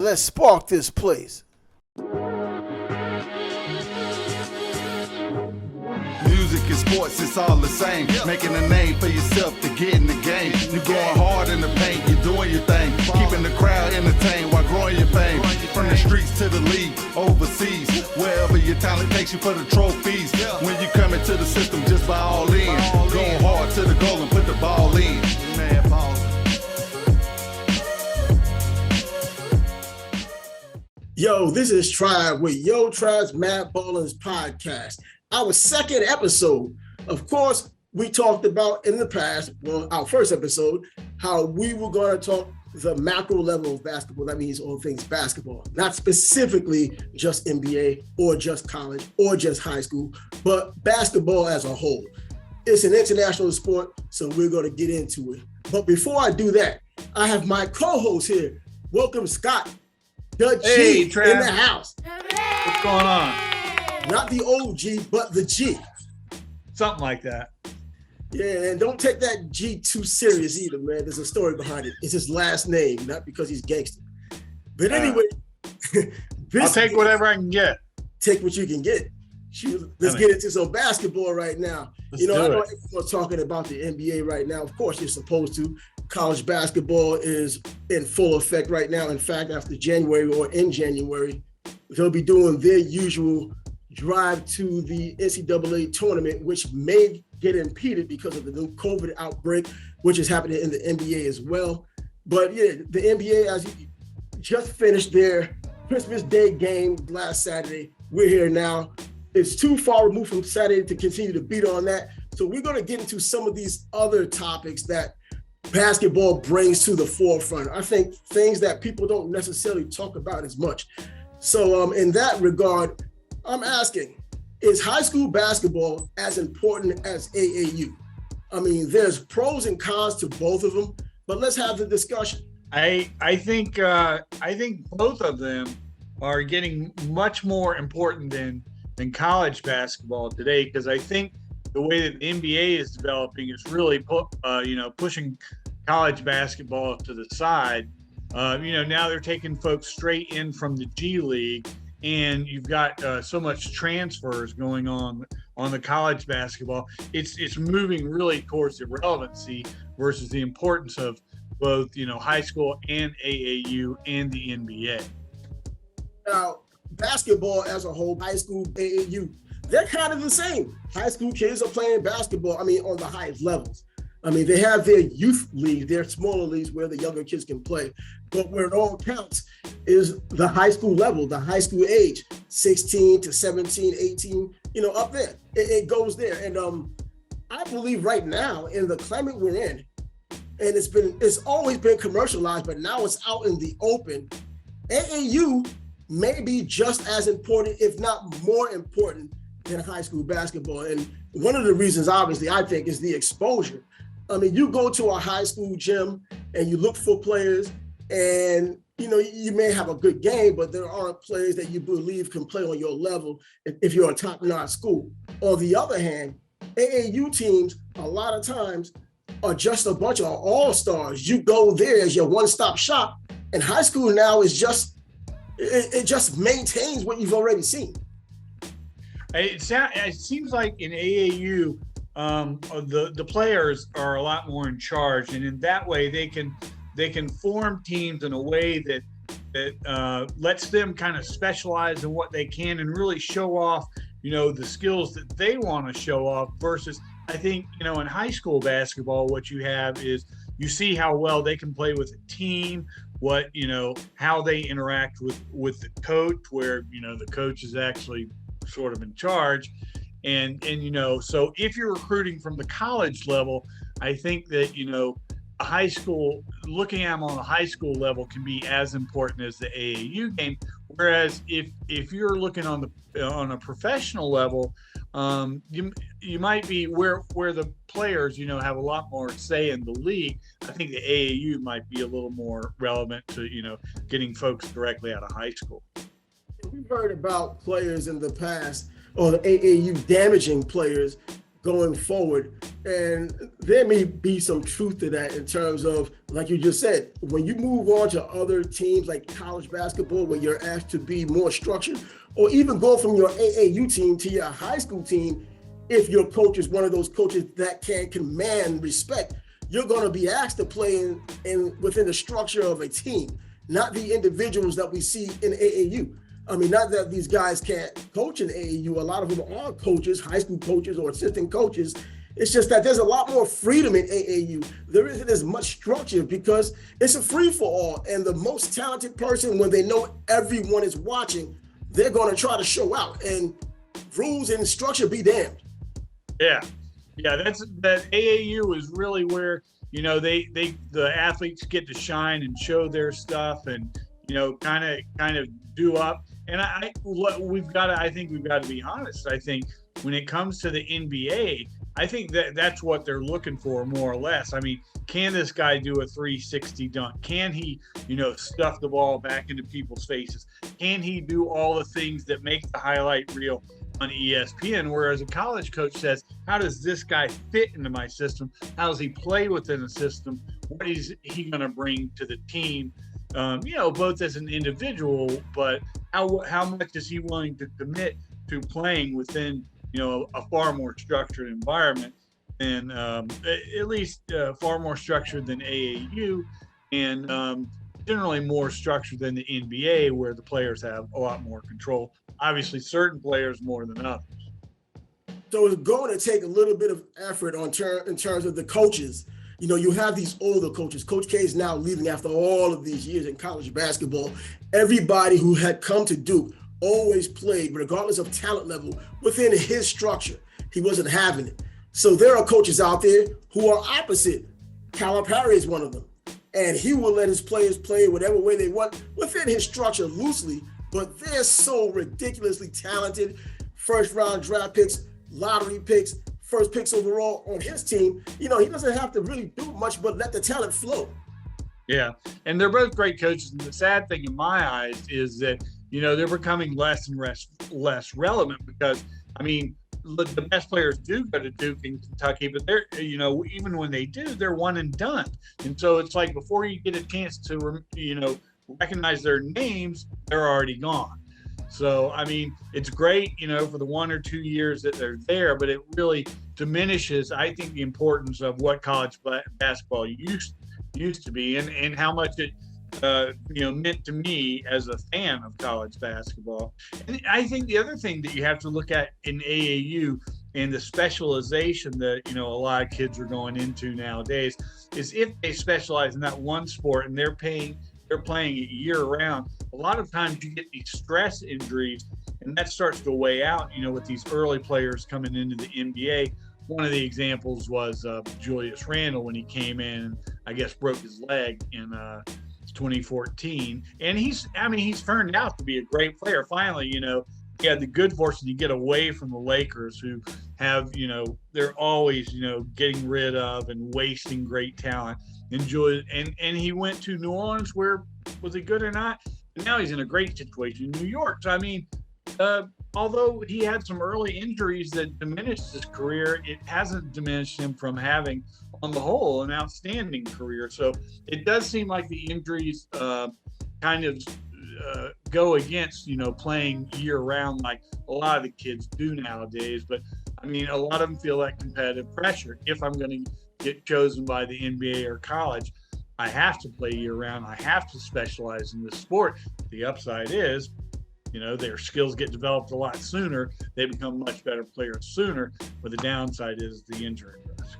Let's spark this place. Music and sports, it's all the same. Making a name for yourself to get in the game. You're going hard in the paint, you're doing your thing. Keeping the crowd entertained while growing your fame. From the streets to the league, overseas. Wherever your talent takes you for the trophies. When you come into the system, just by all in. Going hard to the goal and put the ball in. Man, ball. Yo, this is Trav with Trav's Mad Ballin's podcast. Our second episode. Of course, we talked about in the past, well, our first episode, how we were going to talk the macro level of basketball. That means all things basketball, not specifically just NBA or just college or just high school, but basketball as a whole. It's an international sport, so we're going to get into it. But before I do that, I have my co-host here. Welcome, Scott. The G Trav. in the house. What's going on? Not the old G, but the G. Something like that. Yeah, and don't take that G too serious either, man. There's a story behind it. It's his last name, not because he's gangster. But anyway, I'll take whatever I can get. Take what you can get. Let's get into some basketball right now. I know everyone's talking about the NBA right now. Of course, you're supposed to. College basketball is in full effect right now. In fact, after January or in January, they'll be doing their usual drive to the NCAA tournament, which may get impeded because of the new COVID outbreak, which is happening in the NBA as well. But yeah, the NBA, as you just finished their Christmas Day game last Saturday. We're here now. It's too far removed from Saturday to continue to beat on that. So we're going to get into some of these other topics that basketball brings to the forefront. I think things that people don't necessarily talk about as much. So in that regard, I'm asking, is high school basketball as important as AAU? I mean, there's pros and cons to both of them, but let's have the discussion. I think both of them are getting much more important than college basketball today, because I think the way that the NBA is developing is really pushing college basketball to the side. Now they're taking folks straight in from the G League, and you've got so much transfers going on the college basketball. It's moving really towards the relevancy versus the importance of both high school and AAU and the NBA. Now, basketball as a whole, high school, AAU, they're kind of the same. High school kids are playing basketball, on the highest levels. They have their youth leagues, their smaller leagues where the younger kids can play. But where it all counts is the high school level, the high school age, 16 to 17, 18, up there. It goes there. And I believe right now in the climate we're in, and it's always been commercialized, but now it's out in the open, AAU may be just as important, if not more important, than high school basketball. And one of the reasons, obviously, I think is the exposure. You go to a high school gym and you look for players, and you may have a good game, but there aren't players that you believe can play on your level if you're a top-notch school. On the other hand, AAU teams a lot of times are just a bunch of all-stars. You go there as your one-stop shop, and high school now is just it just maintains what you've already seen. It seems like in AAU, the players are a lot more in charge, and in that way they can form teams in a way that lets them kind of specialize in what they can and really show off, the skills that they want to show off. Versus, I think, in high school basketball, what you have is you see how well they can play with a team, how they interact with the coach, where the coach is actually sort of in charge, and so if you're recruiting from the college level, I think that a high school, looking at them on a high school level, can be as important as the AAU game. Whereas if you're looking on a professional level, you might be where the players have a lot more say in the league. I think the AAU might be a little more relevant to getting folks directly out of high school. We've heard about players in the past, or the AAU damaging players going forward, and there may be some truth to that in terms of, like you just said, when you move on to other teams like college basketball, where you're asked to be more structured, or even go from your AAU team to your high school team, if your coach is one of those coaches that can command respect, you're going to be asked to play within the structure of a team, not the individuals that we see in AAU. I mean, not that these guys can't coach in AAU. A lot of them are coaches, high school coaches or assistant coaches. It's just that there's a lot more freedom in AAU. There isn't as much structure because it's a free-for-all. And the most talented person, when they know everyone is watching, they're going to try to show out. And rules and structure be damned. Yeah, that AAU is really where, you know, the athletes get to shine and show their stuff and, you know, kind of do up. And I think we've got to be honest. I think when it comes to the NBA, I think that's what they're looking for more or less. I mean, can this guy do a 360 dunk? Can he, you know, stuff the ball back into people's faces? Can he do all the things that make the highlight reel on ESPN? Whereas a college coach says, how does this guy fit into my system? How does he play within the system? What is he going to bring to the team? You know, both as an individual, but how much is he willing to commit to playing within, you know, a far more structured environment than at least far more structured than AAU, and generally more structured than the NBA, where the players have a lot more control. Obviously, certain players more than others. So it's going to take a little bit of effort in terms of the coaches. You know, you have these older coaches. Coach K is now leaving after all of these years in college basketball. Everybody who had come to Duke always played, regardless of talent level, within his structure. He wasn't having it. So there are coaches out there who are opposite. Calipari is one of them. And he will let his players play whatever way they want within his structure loosely, but they're so ridiculously talented. First round draft picks, lottery picks, first picks overall on his team. You know, he doesn't have to really do much but let the talent flow. Yeah. And they're both great coaches. And the sad thing in my eyes is that, you know, they're becoming less and less relevant because, I mean, the best players do go to Duke and Kentucky, but they're, you know, even when they do, they're one and done. And so it's like before you get a chance to, you know, recognize their names, they're already gone. So, I mean, it's great, you know, for the 1 or 2 years that they're there, but it really diminishes, I think, the importance of what college basketball used to be and how much it, you know, meant to me as a fan of college basketball. And I think the other thing that you have to look at in AAU and the specialization that, you know, a lot of kids are going into nowadays is if they specialize in that one sport and they're playing it year round, a lot of times you get these stress injuries and that starts to weigh out, you know, with these early players coming into the NBA. One of the examples was Julius Randle when he came in, I guess broke his leg in 2014, and he's turned out to be a great player. Finally, you know, he had the good fortune to get away from the Lakers, who have, you know, they're always, you know, getting rid of and wasting great talent. And he went to New Orleans, where was he good or not? And now he's in a great situation in New York. So I mean, although he had some early injuries that diminished his career, it hasn't diminished him from having, on the whole, an outstanding career. So it does seem like the injuries kind of go against, you know, playing year round like a lot of the kids do nowadays. But I mean, a lot of them feel that competitive pressure. If I'm going to get chosen by the NBA or college, I have to play year round. I have to specialize in this sport. The upside is, you know, their skills get developed a lot sooner. They become much better players sooner. But the downside is the injury risk.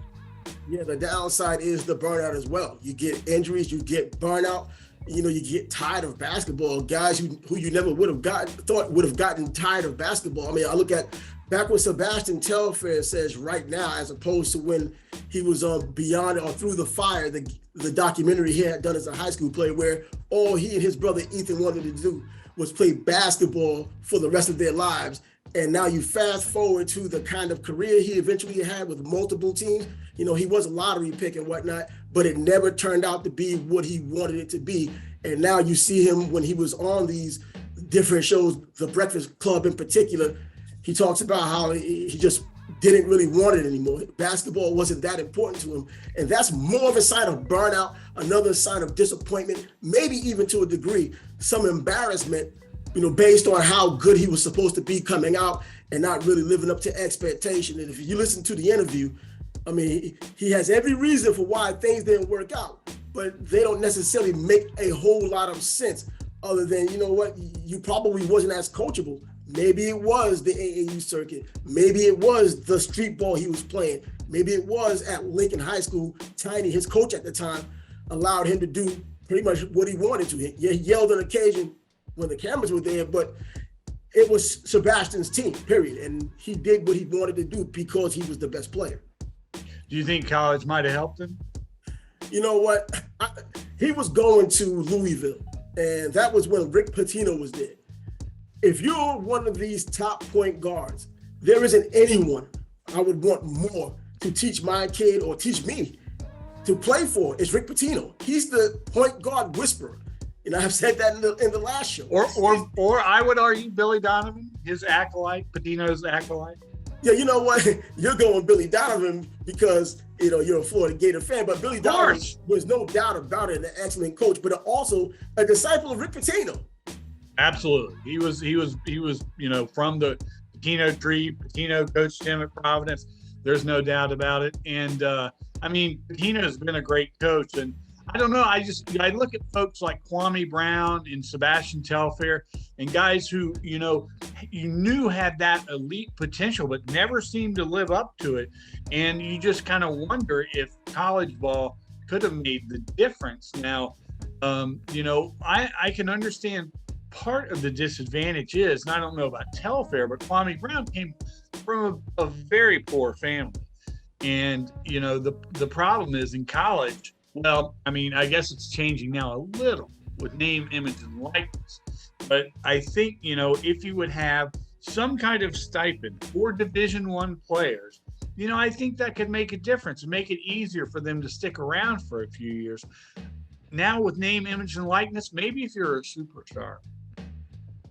Yeah, the downside is the burnout as well. You get injuries, you get burnout. You know, you get tired of basketball. Guys who you never thought would have gotten tired of basketball. I mean, I look at back when Sebastian Telfair says right now, as opposed to when he was Beyond or Through the Fire, the documentary he had done as a high school player, where all he and his brother Ethan wanted to do was play basketball for the rest of their lives. And now you fast forward to the kind of career he eventually had with multiple teams. You know, he was a lottery pick and whatnot, but it never turned out to be what he wanted it to be. And now you see him when he was on these different shows, The Breakfast Club in particular. He talks about how he just didn't really want it anymore. Basketball wasn't that important to him. And that's more of a sign of burnout, another sign of disappointment, maybe even to a degree, some embarrassment, based on how good he was supposed to be coming out and not really living up to expectation. And if you listen to the interview, I mean, he has every reason for why things didn't work out, but they don't necessarily make a whole lot of sense other than, you probably wasn't as coachable. Maybe it was the AAU circuit. Maybe it was the street ball he was playing. Maybe it was at Lincoln High School. Tiny, his coach at the time, allowed him to do pretty much what he wanted to. He yelled on occasion when the cameras were there, but it was Sebastian's team, period. And he did what he wanted to do because he was the best player. Do you think college might have helped him? You know what? He was going to Louisville, and that was when Rick Pitino was there. If you're one of these top point guards, there isn't anyone I would want more to teach my kid or teach me to play for. It's Rick Pitino. He's the point guard whisperer. I've said that in the last show. Or I would argue Billy Donovan, his acolyte, Pitino's acolyte. Yeah, you know what? You're going Billy Donovan because you're a Florida Gator fan, but Billy Donovan was no doubt about it, an excellent coach, but also a disciple of Rick Pitino. Absolutely. He was, from the Pitino tree. Pitino coached him at Providence. There's no doubt about it. And Pitino's been a great coach. And I don't know. I look at folks like Kwame Brown and Sebastian Telfair and guys who, you knew had that elite potential, but never seemed to live up to it. And you just kind of wonder if college ball could have made the difference. Now, I can understand part of the disadvantage is, and I don't know about Telfair, but Kwame Brown came from a very poor family. And, the problem is in college, well, I guess it's changing now a little with name, image, and likeness. But I think, if you would have some kind of stipend for Division I players, I think that could make a difference and make it easier for them to stick around for a few years. Now with name, image, and likeness, maybe if you're a superstar,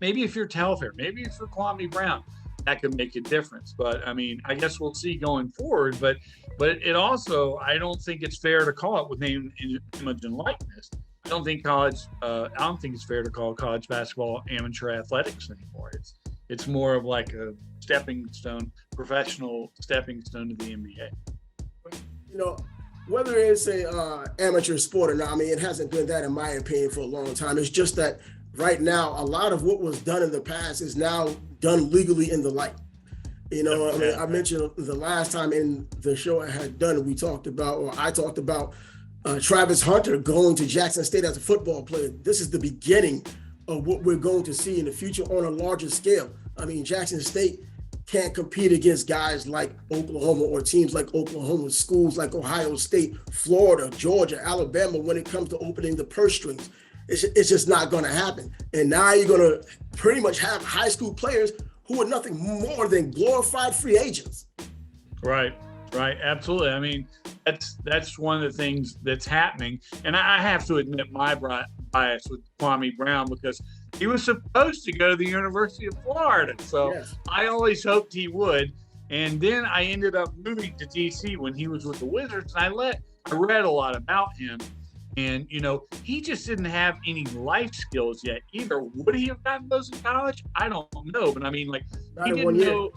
maybe if you're Telfair, maybe if you're Kwame Brown, that could make a difference. But I guess we'll see going forward. But it also, I don't think it's fair to call it with name, image, and likeness. I don't think it's fair to call college basketball amateur athletics anymore. It's more of like a professional stepping stone to the NBA. Whether it's a amateur sport or not, it hasn't been that in my opinion for a long time. It's just that right now, a lot of what was done in the past is now done legally in the light. I mentioned the last time in the show I had done, I talked about Travis Hunter going to Jackson State as a football player. This is the beginning of what we're going to see in the future on a larger scale. Jackson State can't compete against guys like Oklahoma or teams like Oklahoma, schools like Ohio State, Florida, Georgia, Alabama when it comes to opening the purse strings. It's just not going to happen. And now you're going to pretty much have high school players who are nothing more than glorified free agents. Right, absolutely. That's one of the things that's happening. And I have to admit my bias with Kwame Brown because he was supposed to go to the University of Florida. So yes. I always hoped he would. And then I ended up moving to DC when he was with the Wizards. And I read a lot about him. And, he just didn't have any life skills yet either. Would he have gotten those in college? I don't know. But he didn't know.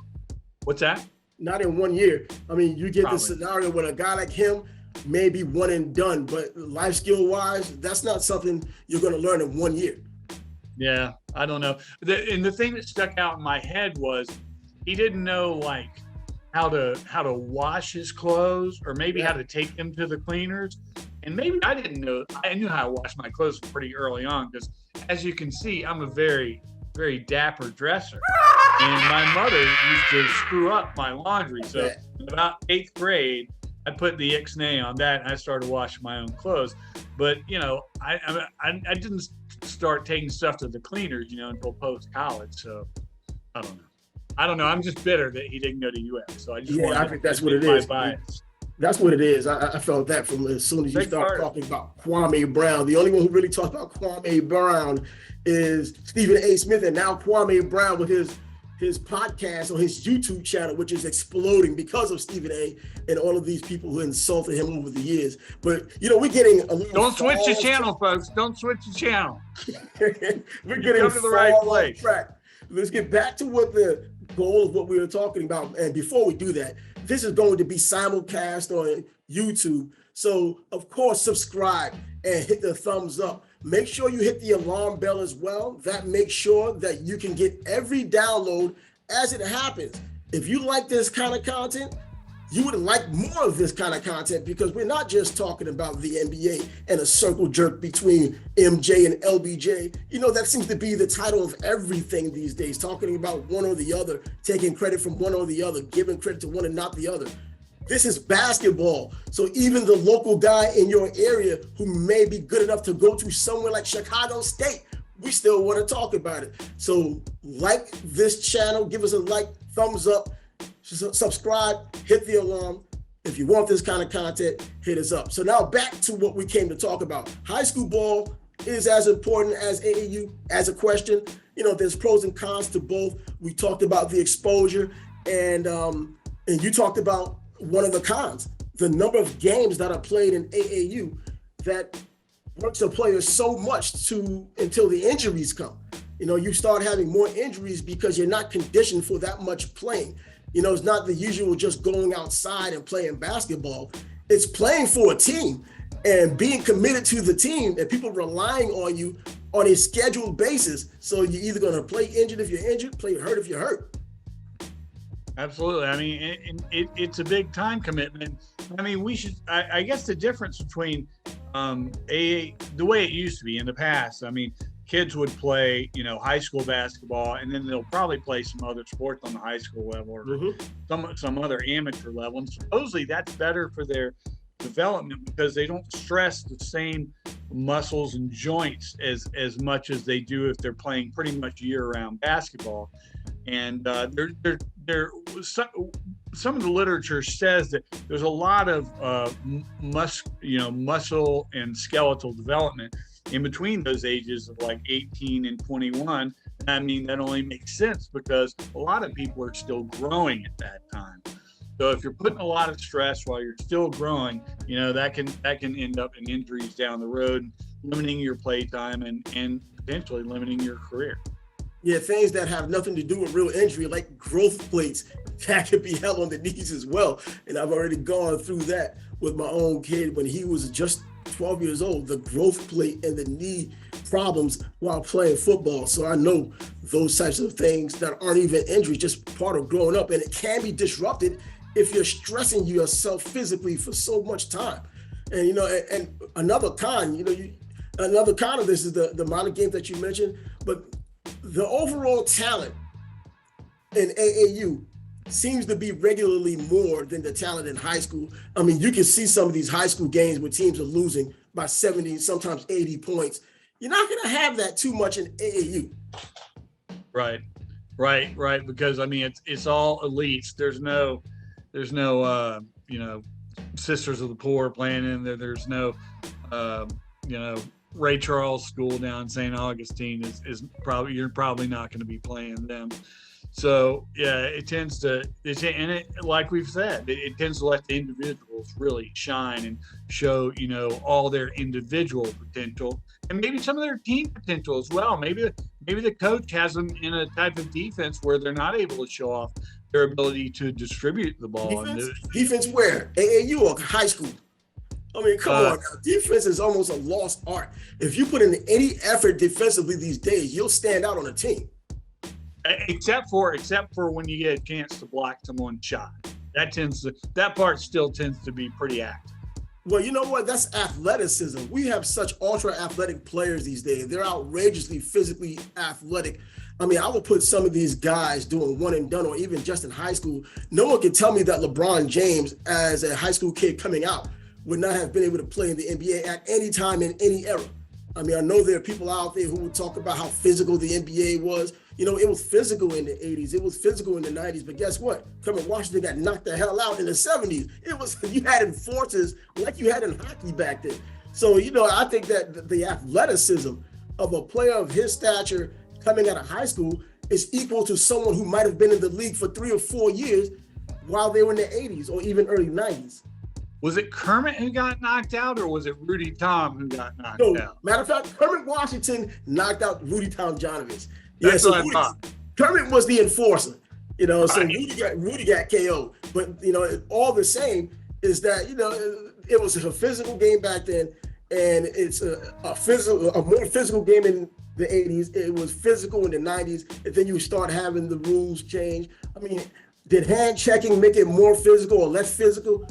What's that? Not in 1 year. You get the scenario with a guy like him, maybe one and done. But life skill wise, that's not something you're going to learn in 1 year. Yeah, I don't know. And the thing that stuck out in my head was he didn't know how to wash his clothes or maybe how to take them to the cleaners. And maybe I didn't know. I knew how to wash my clothes pretty early on because, as you can see, I'm a very, very dapper dresser. And my mother used to screw up my laundry. So in about 8th grade, I put the ixnay on that and I started washing my own clothes. But, I didn't start taking stuff to the cleaners, until post-college. So I don't know. I'm just bitter that he didn't go to UF. So I just I think that's what it is. Bias. That's what it is. I felt that from as soon as you start talking about Kwame Brown. The only one who really talks about Kwame Brown is Stephen A. Smith, and now Kwame Brown with his his podcast on his YouTube channel, which is exploding because of Stephen A. and all of these people who insulted him over the years. But, we're getting a little. Don't switch the channel, folks. Don't switch the channel. We're getting to the right place. Track. Let's get back to what the goal of what we were talking about. And before we do that, this is going to be simulcast on YouTube. So, of course, subscribe and hit the thumbs up. Make sure you hit the alarm bell as well. That makes sure that you can get every download as it happens. If you like this kind of content, you would like more of this kind of content, because we're not just talking about the NBA and a circle jerk between MJ and LBJ. That seems to be the title of everything these days, talking about one or the other, taking credit from one or the other, giving credit to one and not the other. This is basketball. So even the local guy in your area who may be good enough to go to somewhere like Chicago State, we still want to talk about it. So like this channel, give us a like, thumbs up, subscribe, hit the alarm. If you want this kind of content, hit us up. So now back to what we came to talk about. High school ball is as important as AAU as a question. There's pros and cons to both. We talked about the exposure, and you talked about one of the cons, the number of games that are played in AAU that works a player so much until the injuries come. You start having more injuries because you're not conditioned for that much playing. It's not the usual just going outside and playing basketball. It's playing for a team and being committed to the team, and people relying on you on a scheduled basis. So you're either going to play injured if you're injured, play hurt if you're hurt. Absolutely. I mean, it's a big time commitment. I mean, I guess the difference between the way it used to be in the past, I mean, kids would play, high school basketball, and then they'll probably play some other sports on the high school level or some other amateur level. And supposedly that's better for their development because they don't stress the same muscles and joints as much as they do if they're playing pretty much year-round basketball. And some of the literature says that there's a lot of muscle and skeletal development in between those ages of like 18 and 21. I mean, that only makes sense because a lot of people are still growing at that time. So if you're putting a lot of stress while you're still growing, that can end up in injuries down the road, limiting your play time and potentially limiting your career. Yeah, things that have nothing to do with real injury, like growth plates, that could be held on the knees as well. And I've already gone through that with my own kid when he was just 12 years old, the growth plate and the knee problems while playing football. So I know those types of things that aren't even injuries, just part of growing up. And it can be disrupted if you're stressing yourself physically for so much time. And, and another con, another con of this is the amount of games that you mentioned, but the overall talent in AAU seems to be regularly more than the talent in high school. I mean, you can see some of these high school games where teams are losing by 70, sometimes 80 points. You're not going to have that too much in AAU. Right. Because I mean, it's all elites. There's no, Sisters of the Poor playing in there. There's no, Ray Charles School down in St. Augustine is probably, you're probably not going to be playing them. So yeah, it tends to, like we've said, it tends to let the individuals really shine and show, all their individual potential and maybe some of their team potential as well. Maybe the coach has them in a type of defense where they're not able to show off their ability to distribute the ball. Defense where? AAU or high school? I mean, come on now. Defense is almost a lost art. If you put in any effort defensively these days, you'll stand out on a team. Except for when you get a chance to block someone's shot. That part still tends to be pretty active. Well, you know what? That's athleticism. We have such ultra athletic players these days. They're outrageously physically athletic. I mean, I would put some of these guys doing one and done, or even just in high school. No one can tell me that LeBron James, as a high school kid coming out, would not have been able to play in the NBA at any time in any era. I mean, I know there are people out there who would talk about how physical the NBA was. It was physical in the 80s. It was physical in the 90s. But guess what? Coming Washington got knocked the hell out in the 70s. You had enforcers like you had in hockey back then. So, I think that the athleticism of a player of his stature coming out of high school is equal to someone who might have been in the league for 3 or 4 years while they were in the 80s or even early 90s. Was it Kermit who got knocked out, or was it Rudy Tom who got knocked out? Matter of fact, Kermit Washington knocked out Rudy Tomjanovich. That's what I thought. Kermit was the enforcer, so Right. Rudy got KO'd. But, all the same is that, it was a physical game back then, and it's a more physical game in the 80s. It was physical in the 90s, and then you start having the rules change. I mean, did hand checking make it more physical or less physical?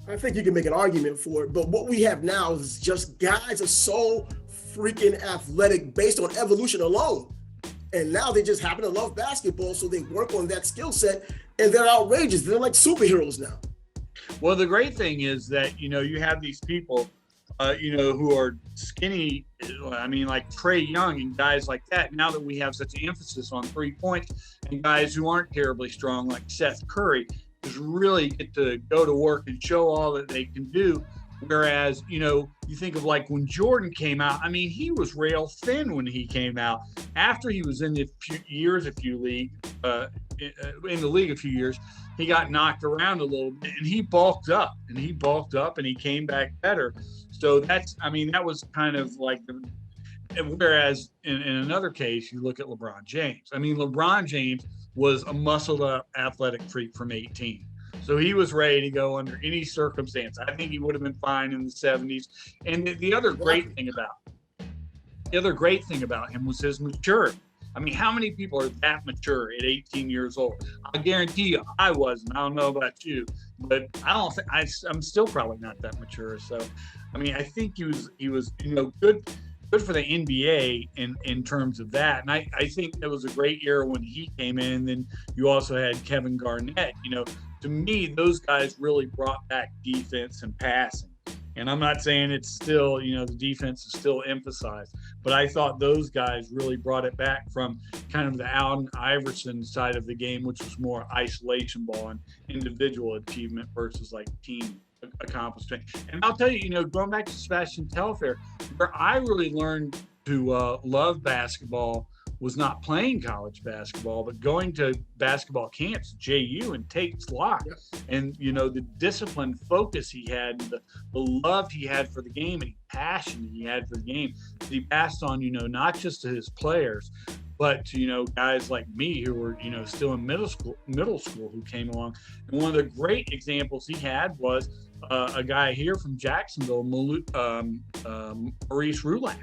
I think you can make an argument for it, but what we have now is just guys are so freaking athletic based on evolution alone. And now they just happen to love basketball, so they work on that skill set, and they're outrageous. They're like superheroes now. Well, the great thing is that, you have these people, who are skinny, like Trey Young and guys like that. Now that we have such an emphasis on 3 points, and guys who aren't terribly strong like Seth Curry, just really get to go to work and show all that they can do. Whereas, you think of like when Jordan came out, he was rail thin when he came out. After he was in the league a few years, he got knocked around a little bit and he bulked up and he came back better. So that was kind of like whereas in another case, you look at LeBron James. LeBron James was a muscled up athletic freak from 18. So he was ready to go under any circumstance. I think he would have been fine in the 70s. And the other great thing about him was his maturity. How many people are that mature at 18 years old? I guarantee you I wasn't. I don't know about you, but I don't think I'm still probably not that mature. So, I think he was good for the NBA in terms of that. And I think it was a great era when he came in. Then you also had Kevin Garnett. To me, those guys really brought back defense and passing. And I'm not saying it's still, the defense is still emphasized, but I thought those guys really brought it back from kind of the Allen Iverson side of the game, which was more isolation ball and individual achievement versus like team accomplishment. And I'll tell you, going back to Sebastian Telfair, where I really learned to love basketball was not playing college basketball, but going to basketball camps, JU and Tate's Lock. Yep. And, the disciplined focus he had, the love he had for the game and passion he had for the game, he passed on, not just to his players, but to, guys like me who were, still in middle school who came along. And one of the great examples he had was a guy here from Jacksonville, Maurice Rulak.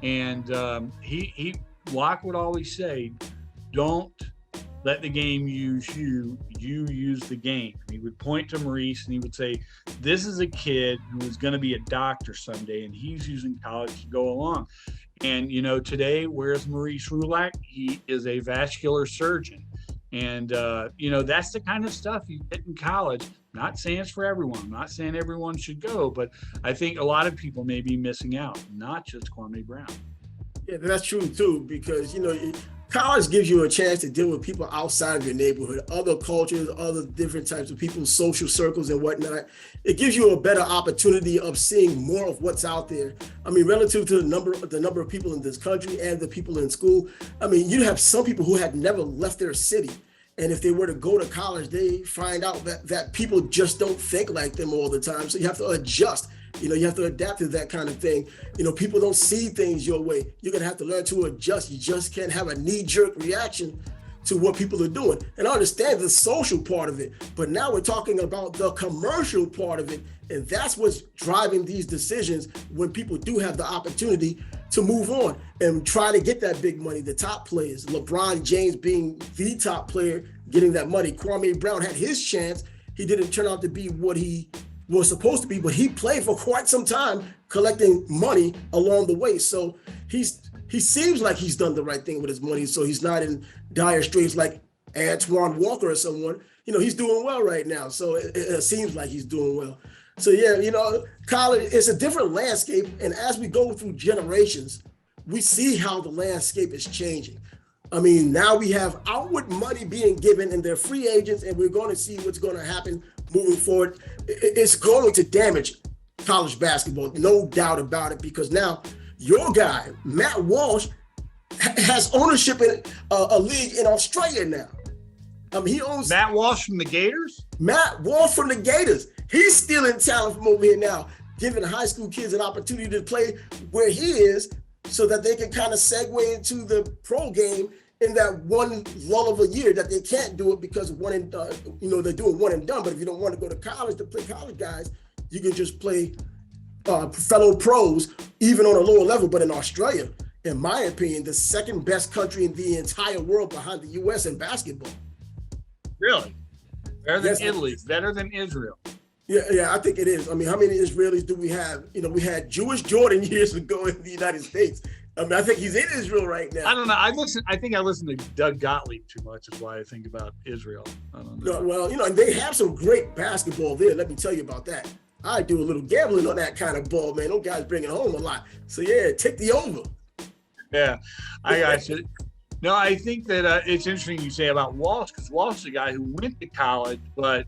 And he Locke would always say, don't let the game use you, you use the game. And he would point to Maurice and he would say, this is a kid who is going to be a doctor someday, and he's using college to go along. And, today, where's Maurice Rulak? He is a vascular surgeon. And, that's the kind of stuff you get in college. Not saying it's for everyone. I'm not saying everyone should go, but I think a lot of people may be missing out, not just Kwame Brown. Yeah, that's true too, because college gives you a chance to deal with people outside of your neighborhood, other cultures, other different types of people, social circles and whatnot. It gives you a better opportunity of seeing more of what's out there. Relative to the number of people in this country and the people in school. You have some people who had never left their city. And if they were to go to college, they find out that people just don't think like them all the time. So you have to adjust. You have to adapt to that kind of thing. People don't see things your way. You're going to have to learn to adjust. You just can't have a knee-jerk reaction to what people are doing. And I understand the social part of it, but now we're talking about the commercial part of it. And that's what's driving these decisions when people do have the opportunity to move on and try to get that big money, the top players. LeBron James being the top player, getting that money. Kwame Brown had his chance. He didn't turn out to be what he was supposed to be, but he played for quite some time collecting money along the way. So he seems like he's done the right thing with his money. So he's not in dire straits like Antoine Walker or someone. He's doing well right now. So it seems like he's doing well. So yeah, college is a different landscape. And as we go through generations, we see how the landscape is changing. Now we have outward money being given and they're free agents, and we're going to see what's going to happen moving forward. It's going to damage college basketball, no doubt about it, because now your guy, Matt Walsh, has ownership in a league in Australia now. He owns Matt Walsh from the Gators. Matt Walsh from the Gators. He's stealing talent from over here now, giving high school kids an opportunity to play where he is, so that they can kind of segue into the pro game in that one lull of a year that they can't do it because one and they're doing one and done. But if you don't want to go to college to play college guys, you can just play fellow pros even on a lower level. But in Australia, in my opinion, the second best country in the entire world behind the U.S. in basketball. Really? Better than Yes. Italy, better than Israel. Yeah, I think it is. I mean, how many Israelis do we have? We had Jewish Jordan years ago in the United States. I think he's in Israel right now. I don't know. I think I listen to Doug Gottlieb too much. Is why I think about Israel. I don't know. Well, they have some great basketball there. Let me tell you about that. I do a little gambling on that kind of ball, man. Those guys bring it home a lot. So yeah, take the over. Yeah, I got you. No, I think that it's interesting you say about Walsh, because Walsh is a guy who went to college, but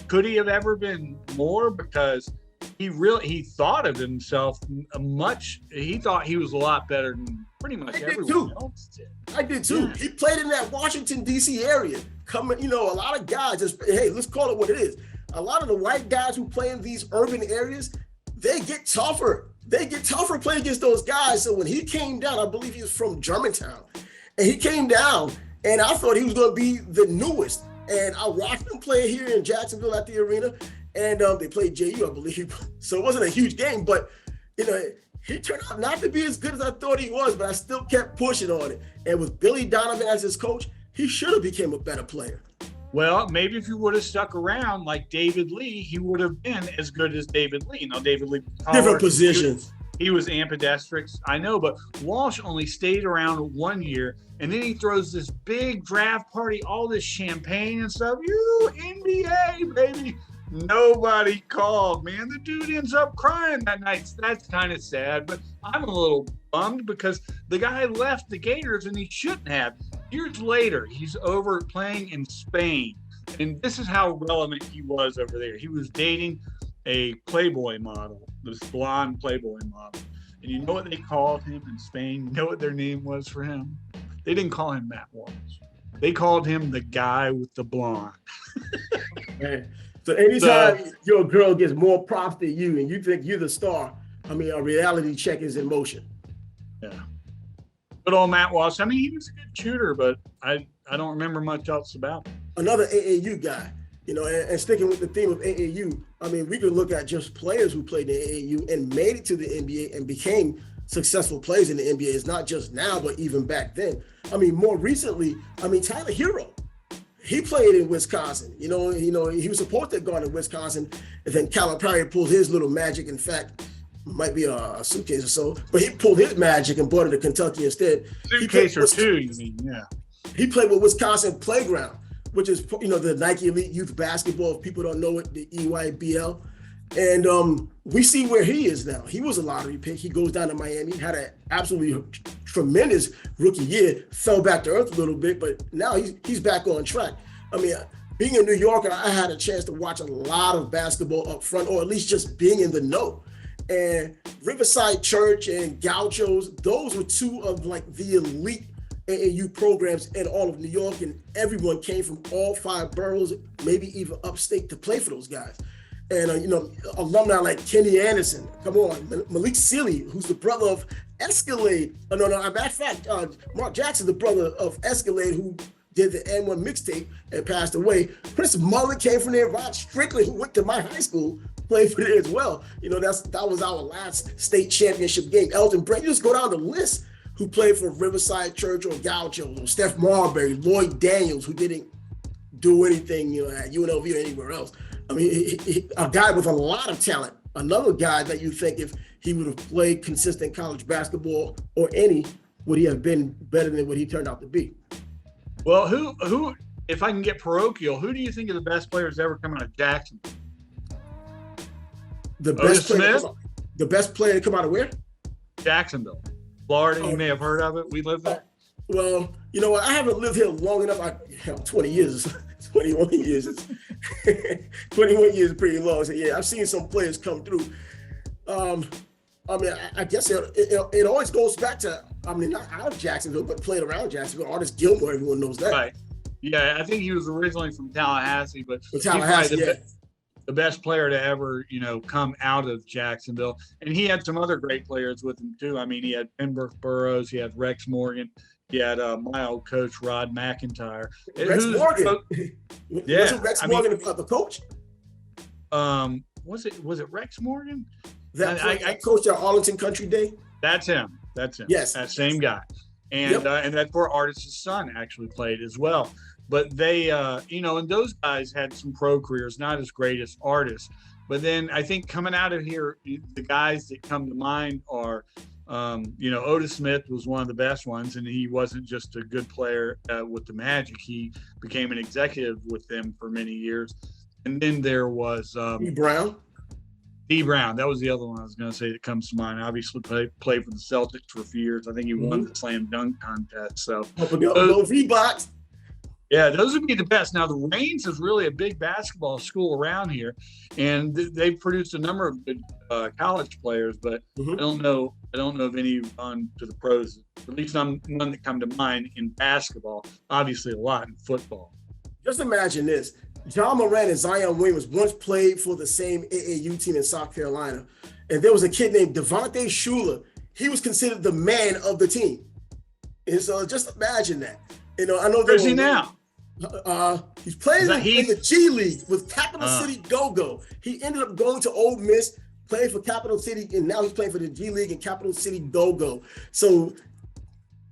could he have ever been more? Because he thought of himself much. He thought he was a lot better than pretty much everyone else did. I did too. Yeah. He played in that Washington D.C. area. A lot of guys just, hey, let's call it what it is. A lot of the white guys who play in these urban areas, they get tougher. They get tougher playing against those guys. So when he came down, I believe he was from Germantown, and he came down, and I thought he was going to be the newest. And I watched him play here in Jacksonville at the arena, and they played JU, I believe. So it wasn't a huge game, but he turned out not to be as good as I thought he was, but I still kept pushing on it. And with Billy Donovan as his coach, he should have became a better player. Well, maybe if you would have stuck around like David Lee, he would have been as good as David Lee. David Lee, different positions. He was ambidextrous, I know, but Walsh only stayed around 1 year, and then he throws this big draft party, all this champagne and stuff. NBA, baby. Nobody called, man. The dude ends up crying that night. That's kind of sad, but I'm a little bummed because the guy left the Gators and he shouldn't have. Years later, he's over playing in Spain, and this is how relevant he was over there. He was dating a Playboy model, this blonde Playboy model. And you know what they called him in Spain? You know what their name was for him? They didn't call him Matt Walsh. They called him the guy with the blonde. So anytime your girl gets more props than you and you think you're the star, a reality check is in motion. Yeah. Good old Matt Walsh. He was a good shooter, but I don't remember much else about him. Another AAU guy, and sticking with the theme of AAU, we could look at just players who played in AAU and made it to the NBA and became successful players in the NBA. It's not just now, but even back then. More recently, Tyler Hero. He played in Wisconsin. He was supposed to have gone to Wisconsin, and then Calipari pulled his little magic. In fact, might be a suitcase or so, but he pulled his magic and brought it to Kentucky instead. Suitcase or two, you mean? Yeah. He played with Wisconsin Playground, which is the Nike Elite Youth Basketball. If people don't know it, the EYBL. And we see where he is now. He was a lottery pick. He goes down to Miami, had an absolutely tremendous rookie year, fell back to earth a little bit, but now he's back on track. Being a New Yorker, I had a chance to watch a lot of basketball up front, or at least just being in the know. And Riverside Church and Gauchos, those were two of the elite AAU programs in all of New York, and everyone came from all 5 boroughs, maybe even upstate, to play for those guys. And, alumni like Kenny Anderson, come on, Malik Sealy, who's the brother of Escalade. Matter of fact, Mark Jackson, the brother of Escalade, who did the N1 mixtape and passed away. Chris Mullen came from there. Rod Strickland, who went to my high school, played for there as well. That was our last state championship game. Elton Brand, you just go down the list who played for Riverside Church or Gauchos, or Steph Marbury, Lloyd Daniels, who didn't do anything at UNLV or anywhere else. A guy with a lot of talent. Another guy that you think if he would have played consistent college basketball or any, would he have been better than what he turned out to be? Well, who, if I can get parochial, who do you think are the best players to ever come out of Jackson? The best player to come out of where? Jacksonville, Florida. You may have heard of it. We live there. Well, I haven't lived here long enough. 20 years, 21 years. 21 years is pretty long. So yeah, I've seen some players come through. I guess it always goes back to I mean, not out of Jacksonville, but played around Jacksonville. Artis Gilmore, everyone knows that. Right. Yeah, I think he was originally from Tallahassee, but From Tallahassee, the best player to ever, come out of Jacksonville. And he had some other great players with him too. I mean, he had Pembroke Burrows, he had Rex Morgan, he had my old coach Rod McIntyre. Rex Morgan. Yeah, Wasn't Rex Morgan the coach? Was it Rex Morgan? That coached at Arlington Country Day. That's him. Yes, that same guy. And and that's where Artis' son actually played as well. But they, and those guys had some pro careers, not as great as Artis. But then I think coming out of here, the guys that come to mind are, Otis Smith was one of the best ones, and he wasn't just a good player with the Magic. He became an executive with them for many years. And then there was D. Brown. D. Brown, that was the other one I was going to say that comes to mind. Obviously, played for the Celtics for a few years. I think he won the slam dunk contest. So, V-Box. Yeah, those would be the best. Now, the Reigns is really a big basketball school around here, and they've produced a number of good college players. But I don't know of any on to the pros. At least none that come to mind in basketball. Obviously, a lot in football. Just imagine this. John Moran and Zion Williams once played for the same AAU team in South Carolina. And there was a kid named Devontae Shuler. He was considered the man of the team. And so just imagine that. I know. Where's he now? He's playing in the G League with Capital City Go-Go. He ended up going to Ole Miss, playing for Capital City, and now he's playing for the G League and Capital City Go-Go. So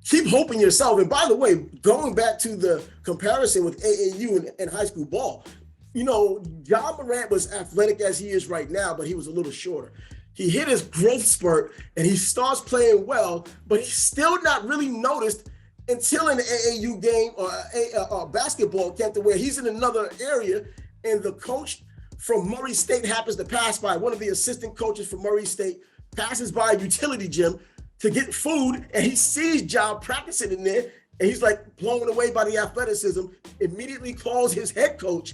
keep hoping yourself. And by the way, going back to the comparison with AAU and high school ball, John Morant was athletic as he is right now, but he was a little shorter. He hit his growth spurt and he starts playing well, but he's still not really noticed until in the AAU game or basketball camp to where he's in another area and the coach from Murray State happens to pass by. One of the assistant coaches from Murray State passes by a utility gym to get food, and he sees John practicing in there, and he's like blown away by the athleticism, immediately calls his head coach,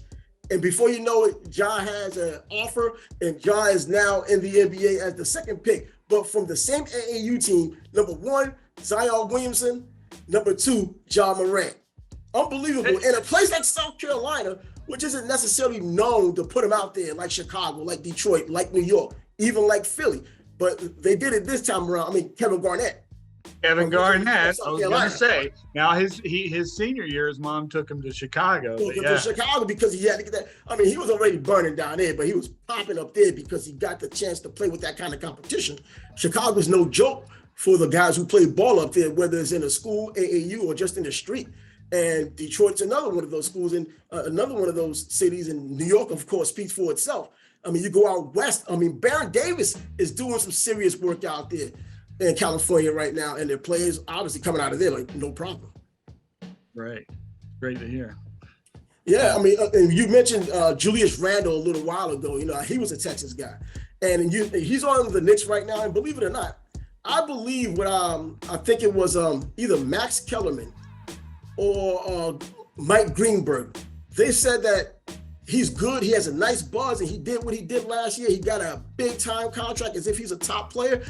and before you know it, John has an offer, and John is now in the NBA as the second pick. But from the same AAU team, number one, Zion Williamson, number two, John Moran. Unbelievable. In a place like South Carolina, which isn't necessarily known to put him out there, like Chicago, like Detroit, like New York, even like Philly. But they did it this time around. I mean, Kevin Garnett. I was going to say, now his senior year, his mom took him to Chicago. To Chicago because he had to get that. I mean, he was already burning down there, but he was popping up there because he got the chance to play with that kind of competition. Chicago's no joke for the guys who play ball up there, whether it's in a school, AAU, or just in the street. And Detroit's another one of those schools, and another one of those cities. And New York, of course, speaks for itself. I mean, you go out west. I mean, Baron Davis is doing some serious work out there in California right now, and their players obviously coming out of there like no problem. Right, great to hear. Yeah, I mean, and you mentioned Julius Randle a little while ago. He was a Texas guy, and he's on the Knicks right now. And believe it or not, I believe I think it was either Max Kellerman or Mike Greenberg. They said that he's good. He has a nice buzz, and he did what he did last year. He got a big time contract as if he's a top player.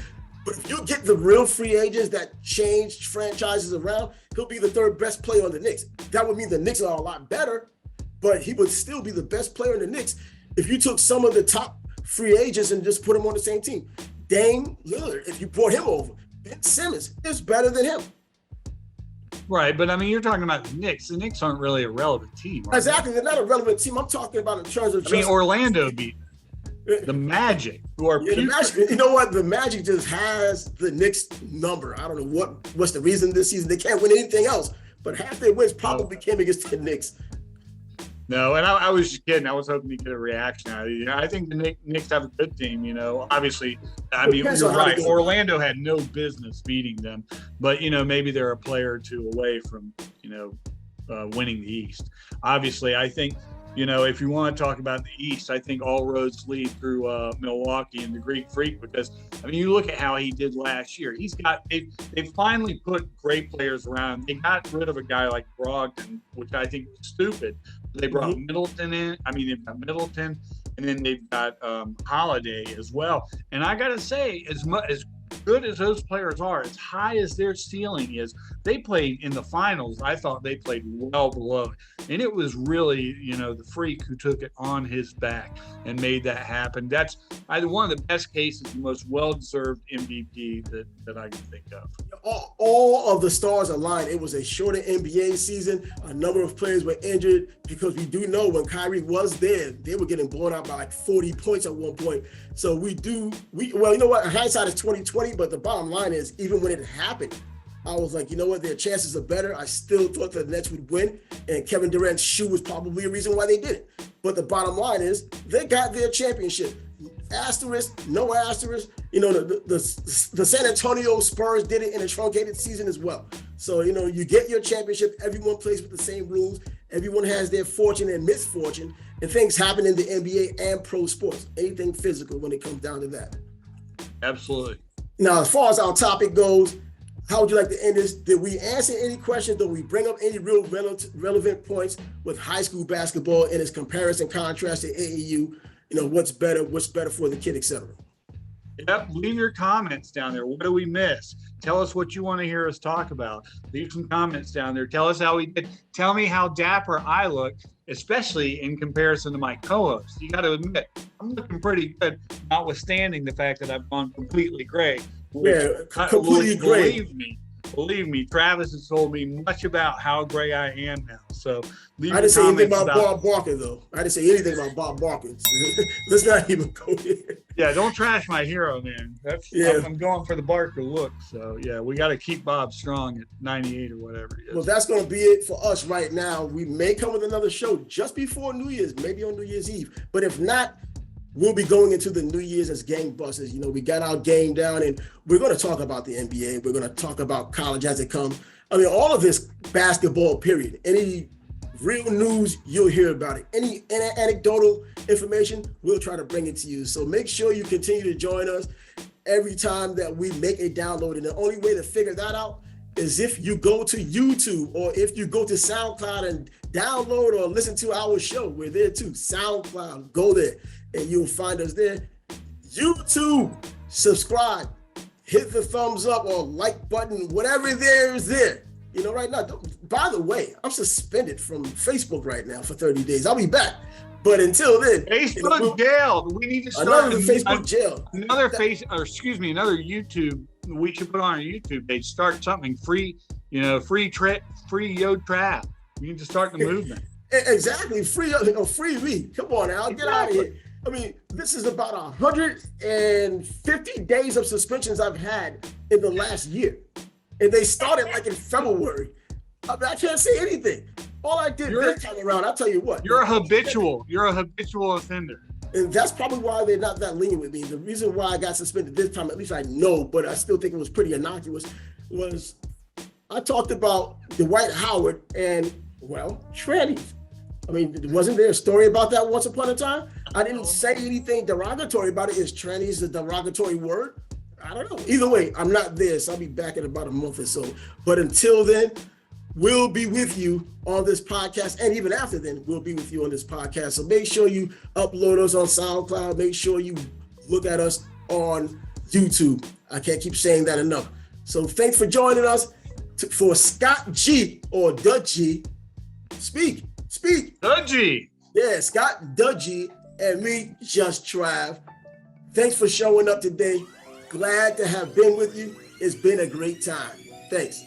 But if you get the real free agents that change franchises around, he'll be the third best player on the Knicks. That would mean the Knicks are a lot better, but he would still be the best player in the Knicks if you took some of the top free agents and just put them on the same team. Dame Lillard, if you brought him over, Ben Simmons is better than him. Right, but I mean, you're talking about the Knicks. The Knicks aren't really a relevant team. Exactly, they're not a relevant team. I'm talking about in terms of. Orlando beat the Magic, who are the Magic. You know what? The Magic just has the Knicks number. I don't know what's the reason this season. They can't win anything else, but half their wins probably came against the Knicks. No, and I was just kidding. I was hoping to get a reaction out of you. I think the Knicks have a good team, Obviously, I mean, you're right. Orlando had no business beating them, but, maybe they're a player or two away from, winning the East. Obviously, I think, if you want to talk about the East, I think all roads lead through Milwaukee and the Greek Freak, because, I mean, you look at how he did last year. They've finally put great players around. They got rid of a guy like Brogdon, which I think was stupid. They brought Middleton in. I mean, they've got Middleton, and then they've got Holiday as well. And I got to say, as good as those players are, as high as their ceiling is, they played in the finals. I thought they played well below it. And it was really, the freak who took it on his back and made that happen. That's either one of the best cases, the most well-deserved MVP that I can think of. All of the stars aligned. It was a shorter NBA season. A number of players were injured because we do know when Kyrie was there, they were getting blown out by like 40 points at one point. So well, you know what? Hindsight is 2020, but the bottom line is, even when it happened, I was like, you know what? Their chances are better. I still thought the Nets would win, and Kevin Durant's shoe was probably a reason why they did it. But the bottom line is, they got their championship. Asterisk, no asterisk. The San Antonio Spurs did it in a truncated season as well. So, you get your championship. Everyone plays with the same rules. Everyone has their fortune and misfortune. And things happen in the NBA and pro sports. Anything physical when it comes down to that. Absolutely. Now, as far as our topic goes, how would you like to end this? Did we answer any questions? Did we bring up any real relevant points with high school basketball and its comparison contrast to AAU? What's better for the kid, etc. Yep, leave your comments down there. What do we miss? Tell us what you want to hear us talk about. Leave some comments down there. Tell us how we did. Tell me how dapper I look, especially in comparison to my co-host. You got to admit, I'm looking pretty good, notwithstanding the fact that I've gone completely gray. Completely gray. Believe me, Travis has told me much about how gray I am now. So I didn't say anything about Bob Barker, though. I didn't say anything about Bob Barker. Let's not even go there. Yeah, don't trash my hero, man. I'm going for the Barker look. So, yeah, we got to keep Bob strong at 98 or whatever it is. Well, that's going to be it for us right now. We may come with another show just before New Year's, maybe on New Year's Eve. But if not, we'll be going into the New Year's as gangbusters. We got our game down, and we're going to talk about the NBA. We're going to talk about college as it comes. I mean, all of this basketball, period. Any real news, you'll hear about it. Any anecdotal information, we'll try to bring it to you. So make sure you continue to join us every time that we make a download. And the only way to figure that out is if you go to YouTube or if you go to SoundCloud and download or listen to our show. We're there too. SoundCloud, go there and you'll find us there. YouTube, subscribe, hit the thumbs up or like button, whatever there is there. Right now, by the way, I'm suspended from Facebook right now for 30 days. I'll be back. But until then, Facebook jail. We need to start another Facebook jail. Another YouTube. We should put on our YouTube page. Start something free. Free Yo Trav. We need to start the movement. Exactly. Free me. Come on now, get out of here. I mean, this is about 150 days of suspensions I've had in the last year. And they started like in February. I can't say anything. All I did this time around, I'll tell you what. You're a habitual offender. And that's probably why they're not that lenient with me. The reason why I got suspended this time, at least I know, but I still think it was pretty innocuous, was I talked about Dwight Howard and, trannies. I mean, wasn't there a story about that once upon a time? I didn't say anything derogatory about it. Is trannies a derogatory word? I don't know. Either way, I'm not there, so I'll be back in about a month or so. But until then, we'll be with you on this podcast. And even after then, we'll be with you on this podcast. So make sure you upload us on SoundCloud. Make sure you look at us on YouTube. I can't keep saying that enough. So thanks for joining us. For Scott G or Dudgy, speak. Dudgy. Yeah, Scott Dudgy and me, Just Trav. Thanks for showing up today. Glad to have been with you. It's been a great time. Thanks.